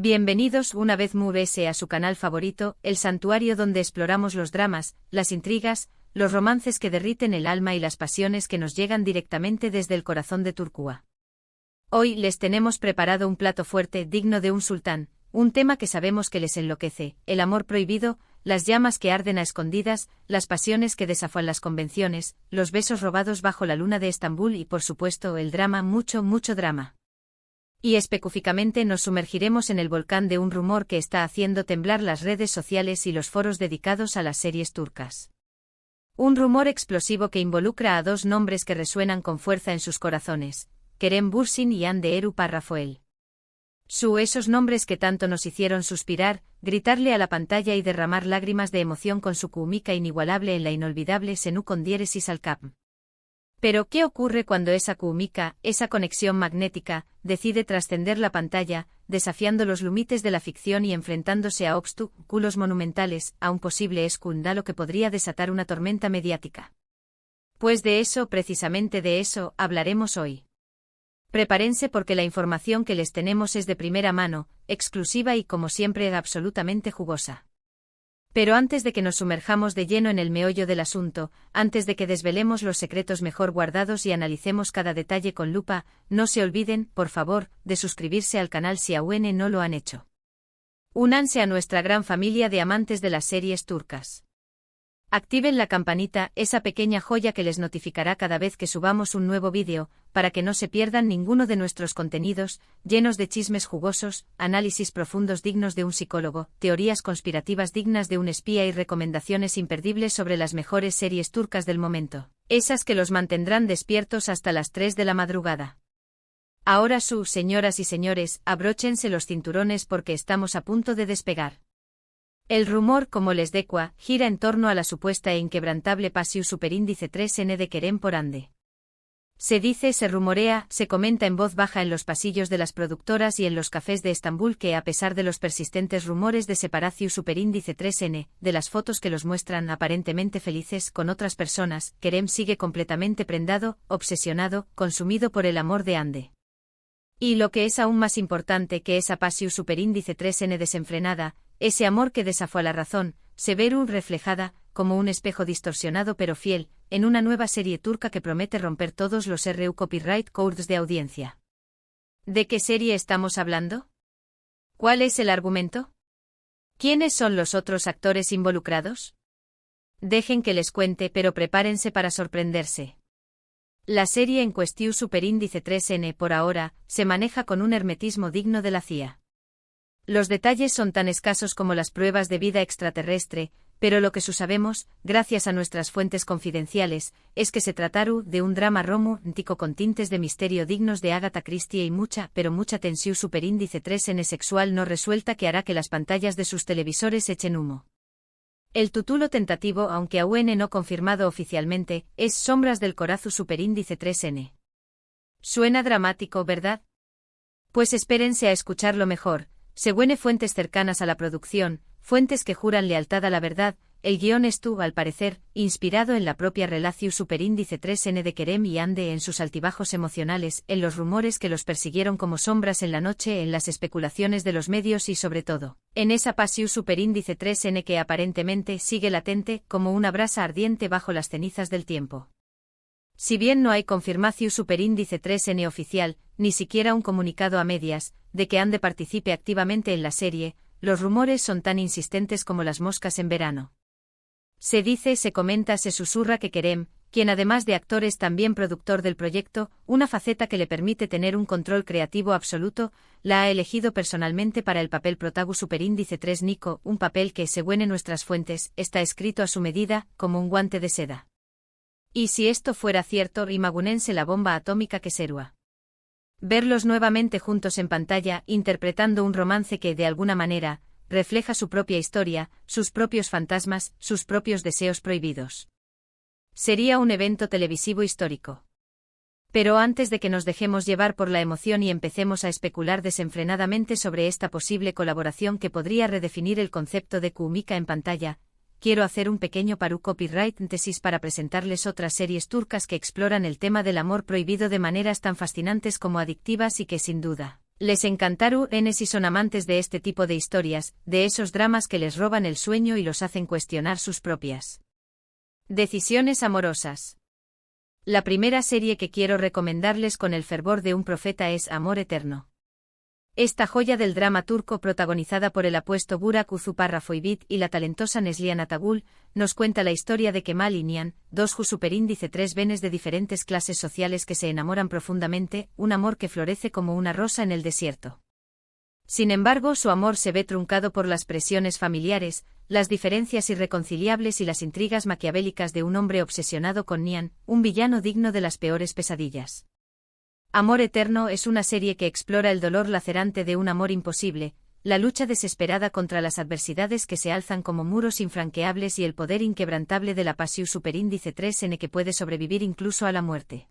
Bienvenidos una vez más a su canal favorito, el santuario donde exploramos los dramas, las intrigas, los romances que derriten el alma y las pasiones que nos llegan directamente desde el corazón de Turquía. Hoy les tenemos preparado un plato fuerte digno de un sultán, un tema que sabemos que les enloquece, el amor prohibido, las llamas que arden a escondidas, las pasiones que desafían las convenciones, los besos robados bajo la luna de Estambul y por supuesto el drama, mucho drama. Y específicamente nos sumergiremos en el volcán de un rumor que está haciendo temblar las redes sociales y los foros dedicados a las series turcas. Un rumor explosivo que involucra a dos nombres que resuenan con fuerza en sus corazones, Kerem Bürsin y Hande Erçel Rafael. Esos nombres que tanto nos hicieron suspirar, gritarle a la pantalla y derramar lágrimas de emoción con su química inigualable en la inolvidable Senu con diéresis al cap. Pero, ¿qué ocurre cuando esa química, esa conexión magnética, decide trascender la pantalla, desafiando los límites de la ficción y enfrentándose a obstáculos monumentales, a un posible escándalo que podría desatar una tormenta mediática? Pues precisamente de eso, hablaremos hoy. Prepárense porque la información que les tenemos es de primera mano, exclusiva y como siempre absolutamente jugosa. Pero antes de que nos sumerjamos de lleno en el meollo del asunto, antes de que desvelemos los secretos mejor guardados y analicemos cada detalle con lupa, no se olviden, por favor, de suscribirse al canal si aún no lo han hecho. Únanse a nuestra gran familia de amantes de las series turcas. Activen la campanita, esa pequeña joya que les notificará cada vez que subamos un nuevo vídeo, para que no se pierdan ninguno de nuestros contenidos, llenos de chismes jugosos, análisis profundos dignos de un psicólogo, teorías conspirativas dignas de un espía y recomendaciones imperdibles sobre las mejores series turcas del momento, esas que los mantendrán despiertos hasta las 3 de la madrugada. Ahora señoras y señores, abróchense los cinturones porque estamos a punto de despegar. El rumor, como les decía, gira en torno a la supuesta e inquebrantable pasión superíndice 3N de Kerem por Hande. Se dice, se rumorea, se comenta en voz baja en los pasillos de las productoras y en los cafés de Estambul que a pesar de los persistentes rumores de separación superíndice 3N, de las fotos que los muestran aparentemente felices con otras personas, Kerem sigue completamente prendado, obsesionado, consumido por el amor de Hande. Y lo que es aún más importante que esa pasión superíndice 3N desenfrenada, ese amor que desafía la razón, se ve reflejada, como un espejo distorsionado pero fiel, en una nueva serie turca que promete romper todos los copyright codes de audiencia. ¿De qué serie estamos hablando? ¿Cuál es el argumento? ¿Quiénes son los otros actores involucrados? Dejen que les cuente, pero prepárense para sorprenderse. La serie en cuestión superíndice 3N por ahora, se maneja con un hermetismo digno de la CIA. Los detalles son tan escasos como las pruebas de vida extraterrestre, pero lo que sabemos, gracias a nuestras fuentes confidenciales, es que se trataron de un drama romántico con tintes de misterio dignos de Agatha Christie y mucha tensión superíndice 3N sexual no resuelta que hará que las pantallas de sus televisores echen humo. El título tentativo, aunque aún no confirmado oficialmente, es Sombras del Corazón superíndice 3N. Suena dramático, ¿verdad? Pues espérense a escucharlo mejor. Según fuentes cercanas a la producción, fuentes que juran lealtad a la verdad, el guión estuvo, al parecer, inspirado en la propia relación superíndice 3N de Kerem y Hande en sus altibajos emocionales, en los rumores que los persiguieron como sombras en la noche, en las especulaciones de los medios y sobre todo, en esa pasión superíndice 3N que aparentemente sigue latente, como una brasa ardiente bajo las cenizas del tiempo. Si bien no hay confirmación superíndice 3N oficial, ni siquiera un comunicado a medias, de que Hande participe activamente en la serie, los rumores son tan insistentes como las moscas en verano. Se dice, se comenta, se susurra que Kerem, quien además de actor es también productor del proyecto, una faceta que le permite tener un control creativo absoluto, la ha elegido personalmente para el papel protagonista superíndice 3 Nico, un papel que, según nuestras fuentes, está escrito a su medida, como un guante de seda. Y si esto fuera cierto, imagínense la bomba atómica que será. Verlos nuevamente juntos en pantalla, interpretando un romance que, de alguna manera, refleja su propia historia, sus propios fantasmas, sus propios deseos prohibidos. Sería un evento televisivo histórico. Pero antes de que nos dejemos llevar por la emoción y empecemos a especular desenfrenadamente sobre esta posible colaboración que podría redefinir el concepto de química en pantalla, quiero hacer un pequeño copyright tesis para presentarles otras series turcas que exploran el tema del amor prohibido de maneras tan fascinantes como adictivas y que sin duda Les encantaron si son amantes de este tipo de historias, de esos dramas que les roban el sueño y los hacen cuestionar sus propias decisiones amorosas. La primera serie que quiero recomendarles con el fervor de un profeta es Amor Eterno. Esta joya del drama turco, protagonizada por el apuesto Burak Uzuparrafoibit y la talentosa Neslihan Atagul, nos cuenta la historia de Kemal y Nihan, dos superíndice 3 venes de diferentes clases sociales que se enamoran profundamente, un amor que florece como una rosa en el desierto. Sin embargo, su amor se ve truncado por las presiones familiares, las diferencias irreconciliables y las intrigas maquiavélicas de un hombre obsesionado con Nihan, un villano digno de las peores pesadillas. Amor Eterno es una serie que explora el dolor lacerante de un amor imposible, la lucha desesperada contra las adversidades que se alzan como muros infranqueables y el poder inquebrantable de la pasión superíndice 3n que puede sobrevivir incluso a la muerte.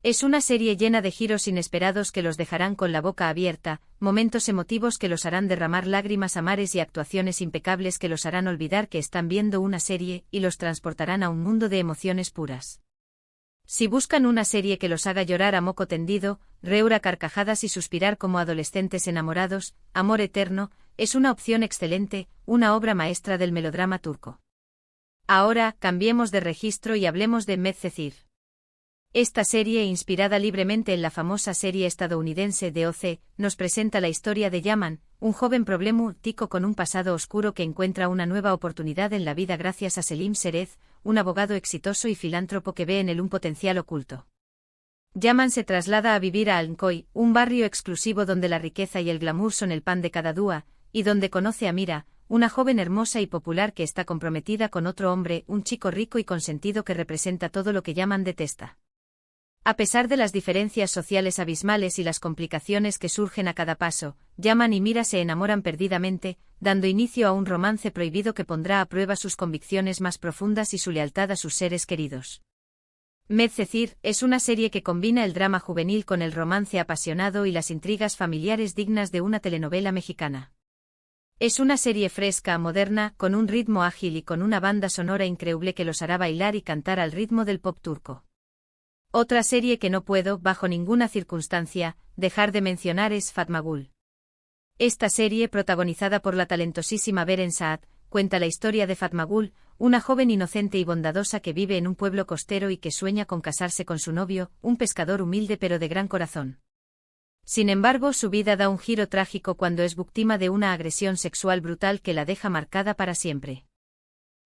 Es una serie llena de giros inesperados que los dejarán con la boca abierta, momentos emotivos que los harán derramar lágrimas a mares y actuaciones impecables que los harán olvidar que están viendo una serie y los transportarán a un mundo de emociones puras. Si buscan una serie que los haga llorar a moco tendido, reír a carcajadas y suspirar como adolescentes enamorados, Amor Eterno es una opción excelente, una obra maestra del melodrama turco. Ahora, cambiemos de registro y hablemos de Medcezir. Esta serie, inspirada libremente en la famosa serie estadounidense de OC, nos presenta la historia de Yaman, un joven problemático con un pasado oscuro que encuentra una nueva oportunidad en la vida gracias a Selim Serez, un abogado exitoso y filántropo que ve en él un potencial oculto. Yaman se traslada a vivir a Alnkoy, un barrio exclusivo donde la riqueza y el glamour son el pan de cada día, y donde conoce a Mira, una joven hermosa y popular que está comprometida con otro hombre, un chico rico y consentido que representa todo lo que Yaman detesta. A pesar de las diferencias sociales abismales y las complicaciones que surgen a cada paso, Yaman y Mira se enamoran perdidamente, dando inicio a un romance prohibido que pondrá a prueba sus convicciones más profundas y su lealtad a sus seres queridos. Medcezir es una serie que combina el drama juvenil con el romance apasionado y las intrigas familiares dignas de una telenovela mexicana. Es una serie fresca, moderna, con un ritmo ágil y con una banda sonora increíble que los hará bailar y cantar al ritmo del pop turco. Otra serie que no puedo, bajo ninguna circunstancia, dejar de mencionar es Fatma Gul. Esta serie, protagonizada por la talentosísima Beren Saat, cuenta la historia de Fatma Gul, una joven inocente y bondadosa que vive en un pueblo costero y que sueña con casarse con su novio, un pescador humilde pero de gran corazón. Sin embargo, su vida da un giro trágico cuando es víctima de una agresión sexual brutal que la deja marcada para siempre.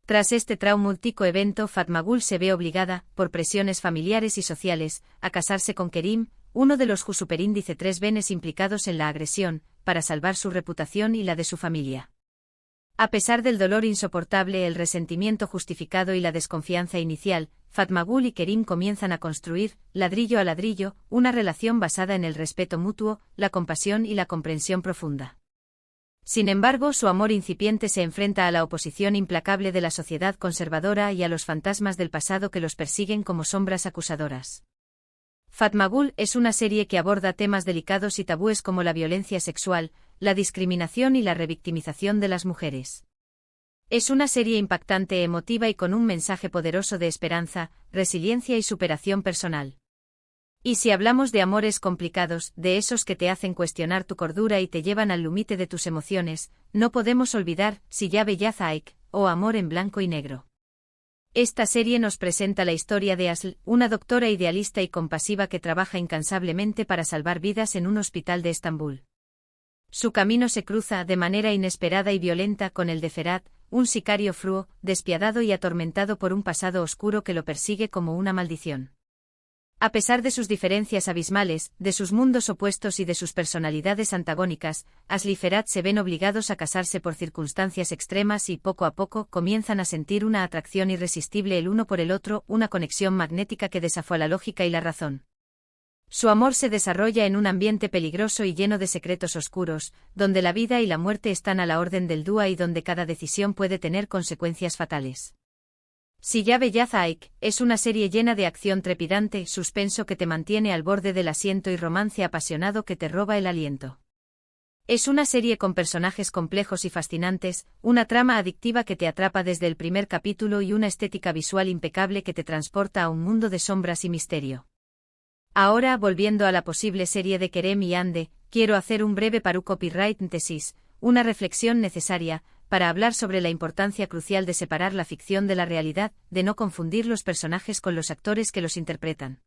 Tras este traumático evento, Fatma Gul se ve obligada, por presiones familiares y sociales, a casarse con Kerim, uno de los superíndice 3 venes implicados en la agresión, para salvar su reputación y la de su familia. A pesar del dolor insoportable, el resentimiento justificado y la desconfianza inicial, Fatma Gul y Kerim comienzan a construir, ladrillo a ladrillo, una relación basada en el respeto mutuo, la compasión y la comprensión profunda. Sin embargo, su amor incipiente se enfrenta a la oposición implacable de la sociedad conservadora y a los fantasmas del pasado que los persiguen como sombras acusadoras. Fatma Gul es una serie que aborda temas delicados y tabúes como la violencia sexual, la discriminación y la revictimización de las mujeres. Es una serie impactante, emotiva y con un mensaje poderoso de esperanza, resiliencia y superación personal. Y si hablamos de amores complicados, de esos que te hacen cuestionar tu cordura y te llevan al límite de tus emociones, no podemos olvidar Si ya Bellaz Aik, o Amor en blanco y negro. Esta serie nos presenta la historia de Asl, una doctora idealista y compasiva que trabaja incansablemente para salvar vidas en un hospital de Estambul. Su camino se cruza de manera inesperada y violenta con el de Ferhat, un sicario frío, despiadado y atormentado por un pasado oscuro que lo persigue como una maldición. A pesar de sus diferencias abismales, de sus mundos opuestos y de sus personalidades antagónicas, Asl y Ferhat se ven obligados a casarse por circunstancias extremas y poco a poco comienzan a sentir una atracción irresistible el uno por el otro, una conexión magnética que desafía la lógica y la razón. Su amor se desarrolla en un ambiente peligroso y lleno de secretos oscuros, donde la vida y la muerte están a la orden del día y donde cada decisión puede tener consecuencias fatales. Si ya Bellaz Aik es una serie llena de acción trepidante, suspenso que te mantiene al borde del asiento y romance apasionado que te roba el aliento. Es una serie con personajes complejos y fascinantes, una trama adictiva que te atrapa desde el primer capítulo y una estética visual impecable que te transporta a un mundo de sombras y misterio. Ahora, volviendo a la posible serie de Kerem y Hande, quiero hacer un breve paru copyright thesis, una reflexión necesaria, para hablar sobre la importancia crucial de separar la ficción de la realidad, de no confundir los personajes con los actores que los interpretan.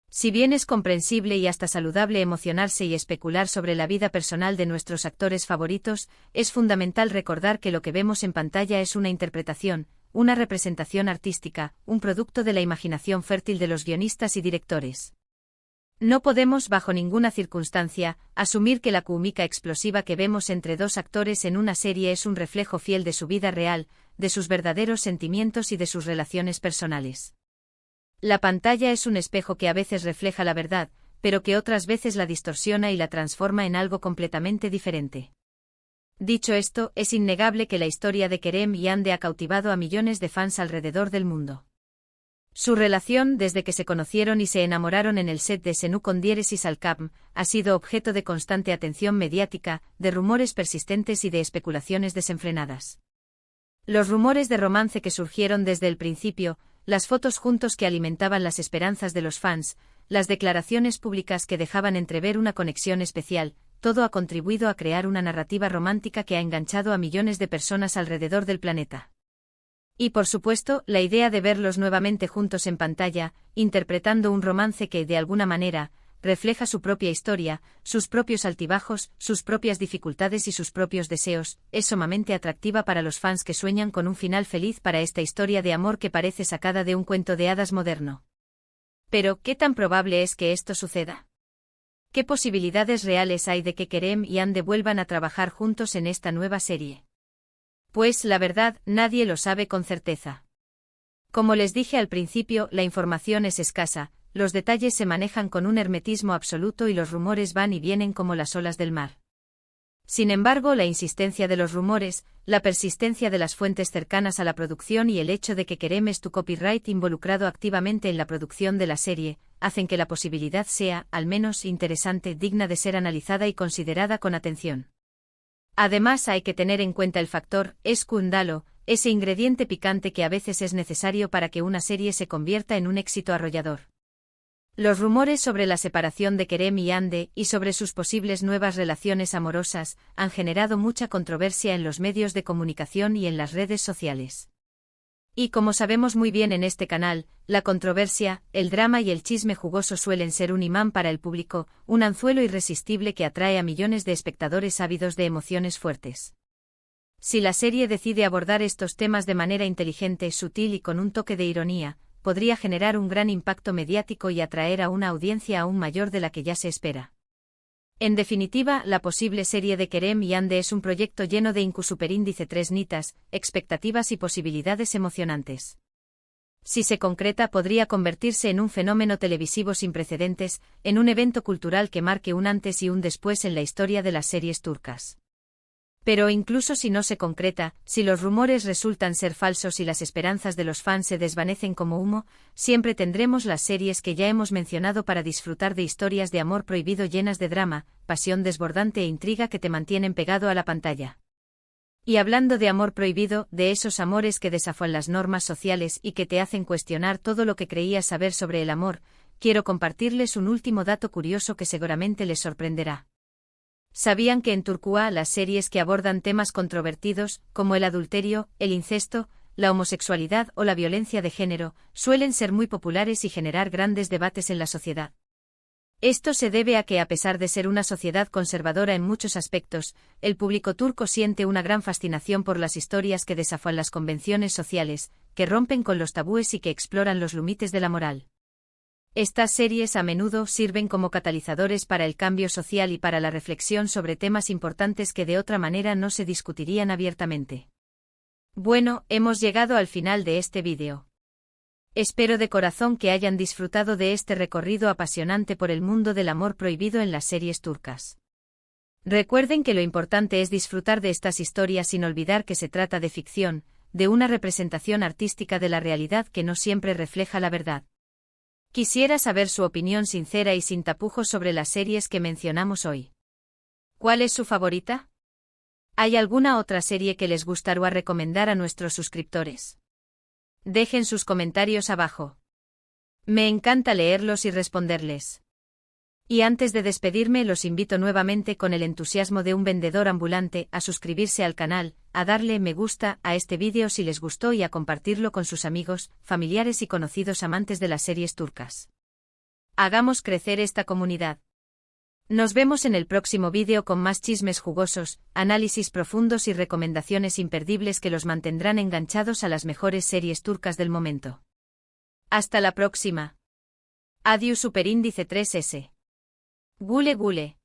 Si bien es comprensible y hasta saludable emocionarse y especular sobre la vida personal de nuestros actores favoritos, es fundamental recordar que lo que vemos en pantalla es una interpretación, una representación artística, un producto de la imaginación fértil de los guionistas y directores. No podemos, bajo ninguna circunstancia, asumir que la química explosiva que vemos entre dos actores en una serie es un reflejo fiel de su vida real, de sus verdaderos sentimientos y de sus relaciones personales. La pantalla es un espejo que a veces refleja la verdad, pero que otras veces la distorsiona y la transforma en algo completamente diferente. Dicho esto, es innegable que la historia de Kerem y Ande ha cautivado a millones de fans alrededor del mundo. Su relación, desde que se conocieron y se enamoraron en el set de Senu con Diéresis Alcapm, ha sido objeto de constante atención mediática, de rumores persistentes y de especulaciones desenfrenadas. Los rumores de romance que surgieron desde el principio, las fotos juntos que alimentaban las esperanzas de los fans, las declaraciones públicas que dejaban entrever una conexión especial, todo ha contribuido a crear una narrativa romántica que ha enganchado a millones de personas alrededor del planeta. Y por supuesto, la idea de verlos nuevamente juntos en pantalla, interpretando un romance que, de alguna manera, refleja su propia historia, sus propios altibajos, sus propias dificultades y sus propios deseos, es sumamente atractiva para los fans que sueñan con un final feliz para esta historia de amor que parece sacada de un cuento de hadas moderno. Pero, ¿qué tan probable es que esto suceda? ¿Qué posibilidades reales hay de que Kerem y Ande vuelvan a trabajar juntos en esta nueva serie? Pues, la verdad, nadie lo sabe con certeza. Como les dije al principio, la información es escasa, los detalles se manejan con un hermetismo absoluto y los rumores van y vienen como las olas del mar. Sin embargo, la insistencia de los rumores, la persistencia de las fuentes cercanas a la producción y el hecho de que Kerem es tu copyright involucrado activamente en la producción de la serie, hacen que la posibilidad sea, al menos, interesante, digna de ser analizada y considerada con atención. Además, hay que tener en cuenta el factor escándalo, ese ingrediente picante que a veces es necesario para que una serie se convierta en un éxito arrollador. Los rumores sobre la separación de Kerem y Ande, y sobre sus posibles nuevas relaciones amorosas, han generado mucha controversia en los medios de comunicación y en las redes sociales. Y como sabemos muy bien en este canal, la controversia, el drama y el chisme jugoso suelen ser un imán para el público, un anzuelo irresistible que atrae a millones de espectadores ávidos de emociones fuertes. Si la serie decide abordar estos temas de manera inteligente, sutil y con un toque de ironía, podría generar un gran impacto mediático y atraer a una audiencia aún mayor de la que ya se espera. En definitiva, la posible serie de Kerem y Ande es un proyecto lleno de incusuperindice 3 nitas, expectativas y posibilidades emocionantes. Si se concreta, podría convertirse en un fenómeno televisivo sin precedentes, en un evento cultural que marque un antes y un después en la historia de las series turcas. Pero incluso si no se concreta, si los rumores resultan ser falsos y las esperanzas de los fans se desvanecen como humo, siempre tendremos las series que ya hemos mencionado para disfrutar de historias de amor prohibido llenas de drama, pasión desbordante e intriga que te mantienen pegado a la pantalla. Y hablando de amor prohibido, de esos amores que desafían las normas sociales y que te hacen cuestionar todo lo que creías saber sobre el amor, quiero compartirles un último dato curioso que seguramente les sorprenderá. ¿Sabían que en Turquía las series que abordan temas controvertidos, como el adulterio, el incesto, la homosexualidad o la violencia de género, suelen ser muy populares y generar grandes debates en la sociedad? Esto se debe a que, a pesar de ser una sociedad conservadora en muchos aspectos, el público turco siente una gran fascinación por las historias que desafían las convenciones sociales, que rompen con los tabúes y que exploran los límites de la moral. Estas series a menudo sirven como catalizadores para el cambio social y para la reflexión sobre temas importantes que de otra manera no se discutirían abiertamente. Bueno, hemos llegado al final de este vídeo. Espero de corazón que hayan disfrutado de este recorrido apasionante por el mundo del amor prohibido en las series turcas. Recuerden que lo importante es disfrutar de estas historias sin olvidar que se trata de ficción, de una representación artística de la realidad que no siempre refleja la verdad. Quisiera saber su opinión sincera y sin tapujos sobre las series que mencionamos hoy. ¿Cuál es su favorita? ¿Hay alguna otra serie que les gustaría recomendar a nuestros suscriptores? Dejen sus comentarios abajo. Me encanta leerlos y responderles. Y antes de despedirme los invito nuevamente con el entusiasmo de un vendedor ambulante a suscribirse al canal, a darle me gusta a este vídeo si les gustó y a compartirlo con sus amigos, familiares y conocidos amantes de las series turcas. Hagamos crecer esta comunidad. Nos vemos en el próximo vídeo con más chismes jugosos, análisis profundos y recomendaciones imperdibles que los mantendrán enganchados a las mejores series turcas del momento. Hasta la próxima. Adiós Superíndice 3S. Gule Gule.